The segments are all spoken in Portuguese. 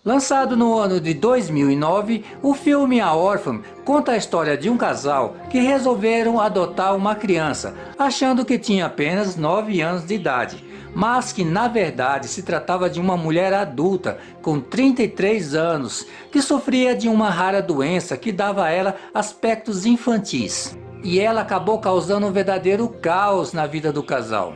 Lançado no ano de 2009, o filme A Órfã conta a história de um casal que resolveram adotar uma criança, achando que tinha apenas 9 anos de idade, mas que na verdade se tratava de uma mulher adulta com 33 anos, que sofria de uma rara doença que dava a ela aspectos infantis. E ela acabou causando um verdadeiro caos na vida do casal.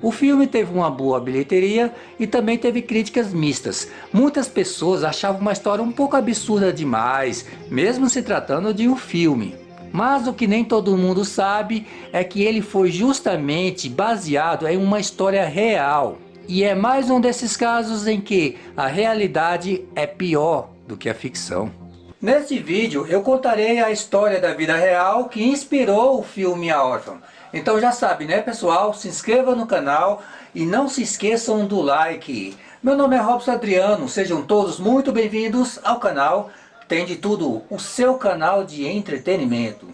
O filme teve uma boa bilheteria e também teve críticas mistas. Muitas pessoas achavam uma história um pouco absurda demais, mesmo se tratando de um filme. Mas o que nem todo mundo sabe é que ele foi justamente baseado em uma história real. E é mais um desses casos em que a realidade é pior do que a ficção. Neste vídeo eu contarei a história da vida real que inspirou o filme A Órfã. Então já sabe, né, pessoal? Se inscreva no canal e não se esqueçam do like. Meu nome é Robson Adriano, sejam todos muito bem-vindos ao canal Tem de Tudo, o seu canal de entretenimento.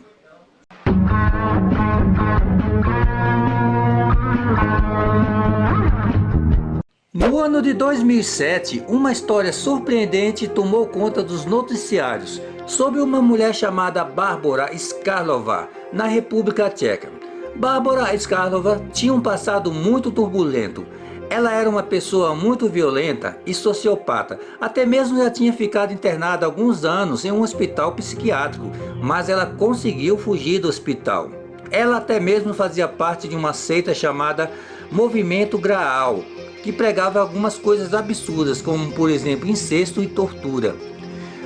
No ano de 2007, uma história surpreendente tomou conta dos noticiários sobre uma mulher chamada Bárbara Skarlova, na República Tcheca. Bárbara Skarlova tinha um passado muito turbulento. Ela era uma pessoa muito violenta e sociopata, até mesmo já tinha ficado internada há alguns anos em um hospital psiquiátrico, mas ela conseguiu fugir do hospital. Ela até mesmo fazia parte de uma seita chamada Movimento Graal, que pregava algumas coisas absurdas, como por exemplo incesto e tortura.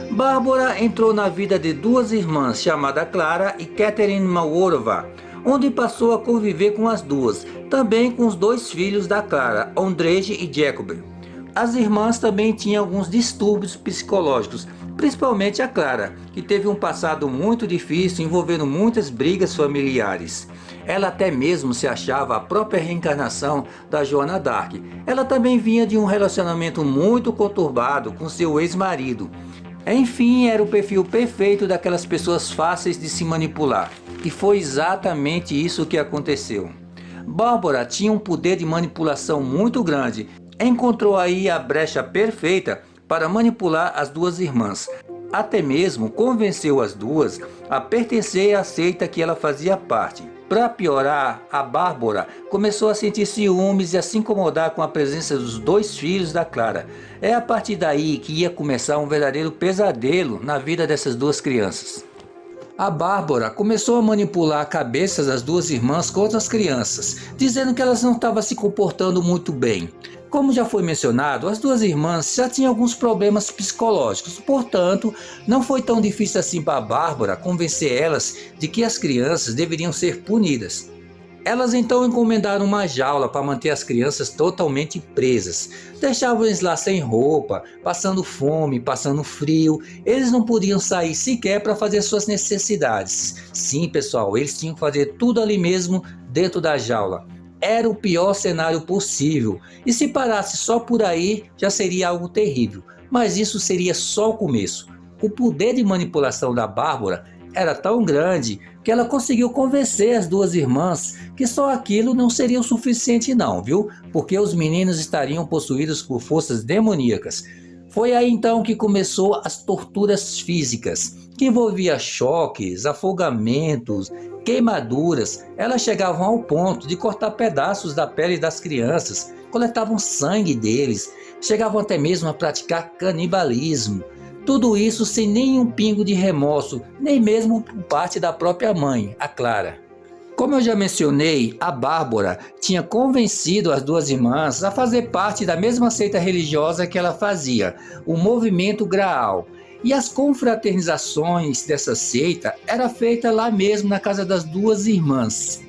Bárbara entrou na vida de duas irmãs chamadas Clara e Catherine Maworova, onde passou a conviver com as duas, também com os dois filhos da Clara, Ondrej e Jacob. As irmãs também tinham alguns distúrbios psicológicos, principalmente a Clara, que teve um passado muito difícil envolvendo muitas brigas familiares. Ela até mesmo se achava a própria reencarnação da Joana d'Arc. Ela também vinha de um relacionamento muito conturbado com seu ex-marido. Enfim, era o perfil perfeito daquelas pessoas fáceis de se manipular. E foi exatamente isso que aconteceu. Bárbara tinha um poder de manipulação muito grande. Encontrou aí a brecha perfeita para manipular as duas irmãs. Até mesmo convenceu as duas a pertencer à seita que ela fazia parte. Para piorar, a Bárbara começou a sentir ciúmes e a se incomodar com a presença dos dois filhos da Clara. É a partir daí que ia começar um verdadeiro pesadelo na vida dessas duas crianças. A Bárbara começou a manipular a cabeça das duas irmãs contra as crianças, dizendo que elas não estavam se comportando muito bem. Como já foi mencionado, as duas irmãs já tinham alguns problemas psicológicos, portanto, não foi tão difícil assim para a Bárbara convencer elas de que as crianças deveriam ser punidas. Elas então encomendaram uma jaula para manter as crianças totalmente presas. Deixavam-eles lá sem roupa, passando fome, passando frio. Eles não podiam sair sequer para fazer suas necessidades. Sim, pessoal, eles tinham que fazer tudo ali mesmo dentro da jaula. Era o pior cenário possível. E se parasse só por aí, já seria algo terrível. Mas isso seria só o começo. O poder de manipulação da Bárbara era tão grande que ela conseguiu convencer as duas irmãs que só aquilo não seria o suficiente não, viu? Porque os meninos estariam possuídos por forças demoníacas. Foi aí então que começou as torturas físicas, que envolvia choques, afogamentos, queimaduras. Elas chegavam ao ponto de cortar pedaços da pele das crianças, coletavam sangue deles, chegavam até mesmo a praticar canibalismo. Tudo isso sem nenhum pingo de remorso, nem mesmo por parte da própria mãe, a Clara. Como eu já mencionei, a Bárbara tinha convencido as duas irmãs a fazer parte da mesma seita religiosa que ela fazia, o Movimento Graal. E as confraternizações dessa seita eram feitas lá mesmo na casa das duas irmãs.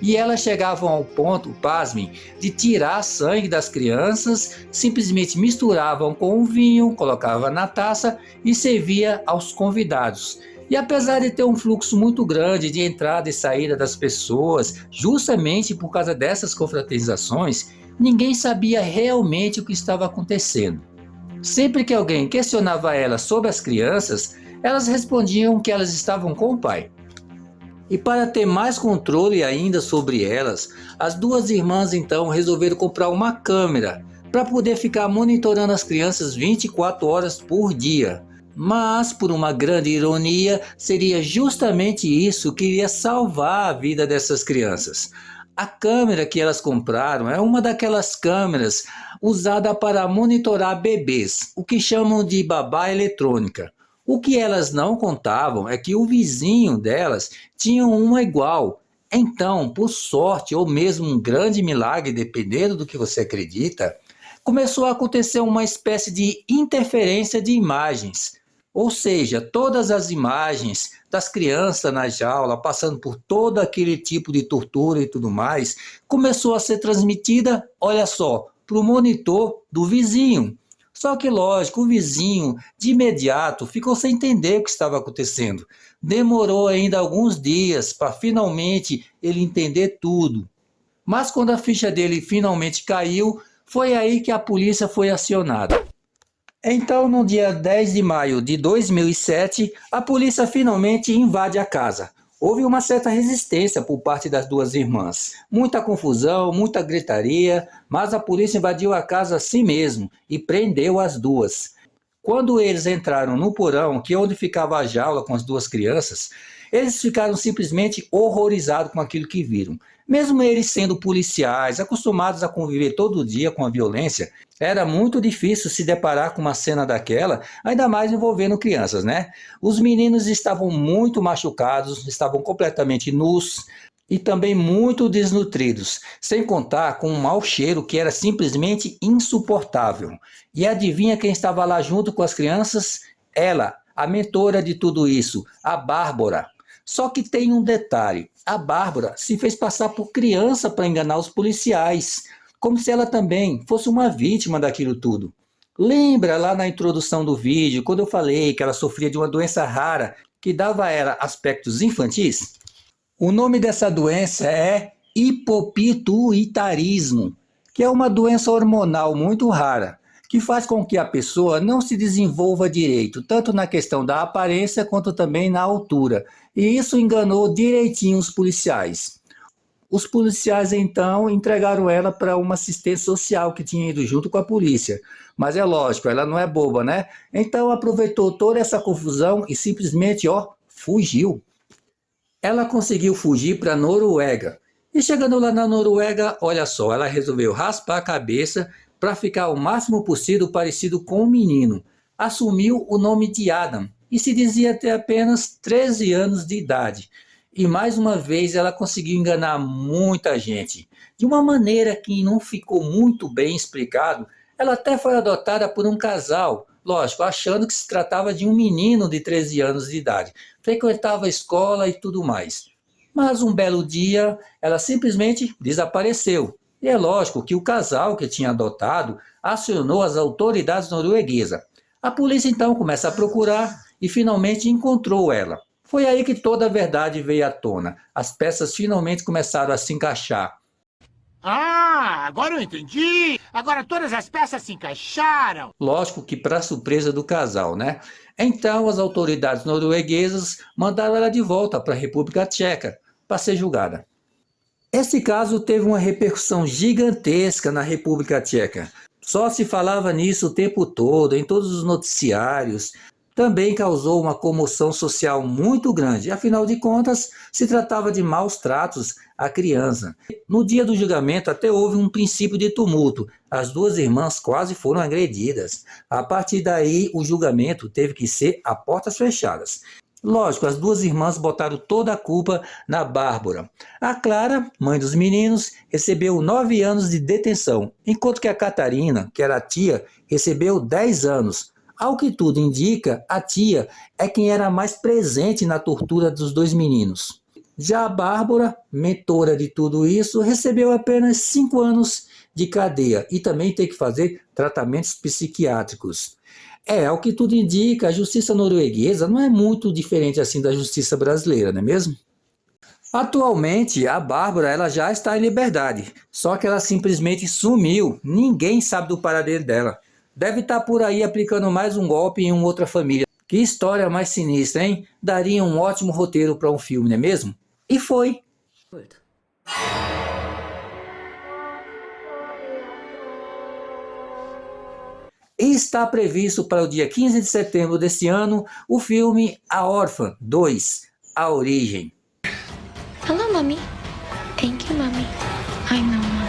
E elas chegavam ao ponto, pasmem, de tirar sangue das crianças, simplesmente misturavam com o vinho, colocavam na taça e servia aos convidados. E apesar de ter um fluxo muito grande de entrada e saída das pessoas, justamente por causa dessas confraternizações, ninguém sabia realmente o que estava acontecendo. Sempre que alguém questionava elas sobre as crianças, elas respondiam que elas estavam com o pai. E para ter mais controle ainda sobre elas, as duas irmãs então resolveram comprar uma câmera para poder ficar monitorando as crianças 24 horas por dia. Mas, por uma grande ironia, seria justamente isso que iria salvar a vida dessas crianças. A câmera que elas compraram é uma daquelas câmeras usada para monitorar bebês, o que chamam de babá eletrônica. O que elas não contavam é que o vizinho delas tinha uma igual. Então, por sorte ou mesmo um grande milagre, dependendo do que você acredita, começou a acontecer uma espécie de interferência de imagens. Ou seja, todas as imagens das crianças na jaula, passando por todo aquele tipo de tortura e tudo mais, começou a ser transmitida, olha só, para o monitor do vizinho. Só que, lógico, o vizinho, de imediato, ficou sem entender o que estava acontecendo. Demorou ainda alguns dias para finalmente ele entender tudo. Mas quando a ficha dele finalmente caiu, foi aí que a polícia foi acionada. Então, no dia 10 de maio de 2007, a polícia finalmente invade a casa. Houve uma certa resistência por parte das duas irmãs. Muita confusão, muita gritaria, mas a polícia invadiu a casa assim mesmo e prendeu as duas. Quando eles entraram no porão, que é onde ficava a jaula com as duas crianças, eles ficaram simplesmente horrorizados com aquilo que viram. Mesmo eles sendo policiais, acostumados a conviver todo dia com a violência, era muito difícil se deparar com uma cena daquela, ainda mais envolvendo crianças, né? Os meninos estavam muito machucados, estavam completamente nus e também muito desnutridos, sem contar com um mau cheiro que era simplesmente insuportável. E adivinha quem estava lá junto com as crianças? Ela, a mentora de tudo isso, a Bárbara. Só que tem um detalhe, a Bárbara se fez passar por criança para enganar os policiais, como se ela também fosse uma vítima daquilo tudo. Lembra lá na introdução do vídeo, quando eu falei que ela sofria de uma doença rara que dava a ela aspectos infantis? O nome dessa doença é hipopituitarismo, que é uma doença hormonal muito rara, que faz com que a pessoa não se desenvolva direito, tanto na questão da aparência quanto também na altura. E isso enganou direitinho os policiais. Os policiais então entregaram ela para uma assistente social que tinha ido junto com a polícia. Mas é lógico, ela não é boba, né? Então aproveitou toda essa confusão e simplesmente, fugiu. Ela conseguiu fugir para a Noruega. E chegando lá na Noruega, olha só, ela resolveu raspar a cabeça para ficar o máximo possível parecido com o menino. Assumiu o nome de Adam e se dizia ter apenas 13 anos de idade. E mais uma vez ela conseguiu enganar muita gente. De uma maneira que não ficou muito bem explicado, ela até foi adotada por um casal, lógico, achando que se tratava de um menino de 13 anos de idade. Frequentava a escola e tudo mais. Mas um belo dia, ela simplesmente desapareceu. E é lógico que o casal que tinha adotado acionou as autoridades norueguesas. A polícia então começa a procurar e finalmente encontrou ela. Foi aí que toda a verdade veio à tona. As peças finalmente começaram a se encaixar. Ah, agora eu entendi! Agora todas as peças se encaixaram! Lógico que para surpresa do casal, né? Então as autoridades norueguesas mandaram ela de volta para a República Tcheca para ser julgada. Esse caso teve uma repercussão gigantesca na República Tcheca. Só se falava nisso o tempo todo, em todos os noticiários. Também causou uma comoção social muito grande. Afinal de contas, se tratava de maus tratos à criança. No dia do julgamento até houve um princípio de tumulto. As duas irmãs quase foram agredidas. A partir daí, o julgamento teve que ser a portas fechadas. Lógico, as duas irmãs botaram toda a culpa na Bárbara. A Clara, mãe dos meninos, recebeu 9 anos de detenção, enquanto que a Catarina, que era a tia, recebeu 10 anos. Ao que tudo indica, a tia é quem era mais presente na tortura dos dois meninos. Já a Bárbara, mentora de tudo isso, recebeu apenas 5 anos de cadeia e também tem que fazer tratamentos psiquiátricos. Ao que tudo indica, a justiça norueguesa não é muito diferente assim da justiça brasileira, não é mesmo? Atualmente, a Bárbara ela já está em liberdade, só que ela simplesmente sumiu, ninguém sabe do paradeiro dela. Deve estar por aí aplicando mais um golpe em uma outra família. Que história mais sinistra, hein? Daria um ótimo roteiro para um filme, não é mesmo? E foi. E está previsto para o dia 15 de setembro deste ano o filme A Órfã 2, A Origem. Hello, Mommy. Thank you, Mommy. I know, Mommy.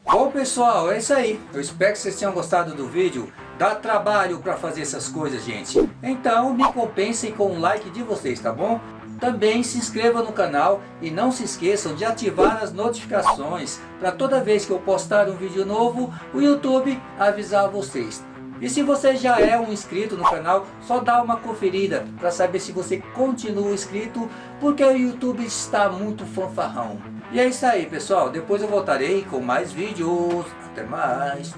Bom pessoal, é isso aí. Eu espero que vocês tenham gostado do vídeo. Dá trabalho para fazer essas coisas, gente. Então me compensem com o like de vocês, tá bom? Também se inscreva no canal e não se esqueçam de ativar as notificações para toda vez que eu postar um vídeo novo, o YouTube avisar vocês. E se você já é um inscrito no canal, só dá uma conferida para saber se você continua inscrito, porque o YouTube está muito fanfarrão. E é isso aí pessoal, depois eu voltarei com mais vídeos. Até mais!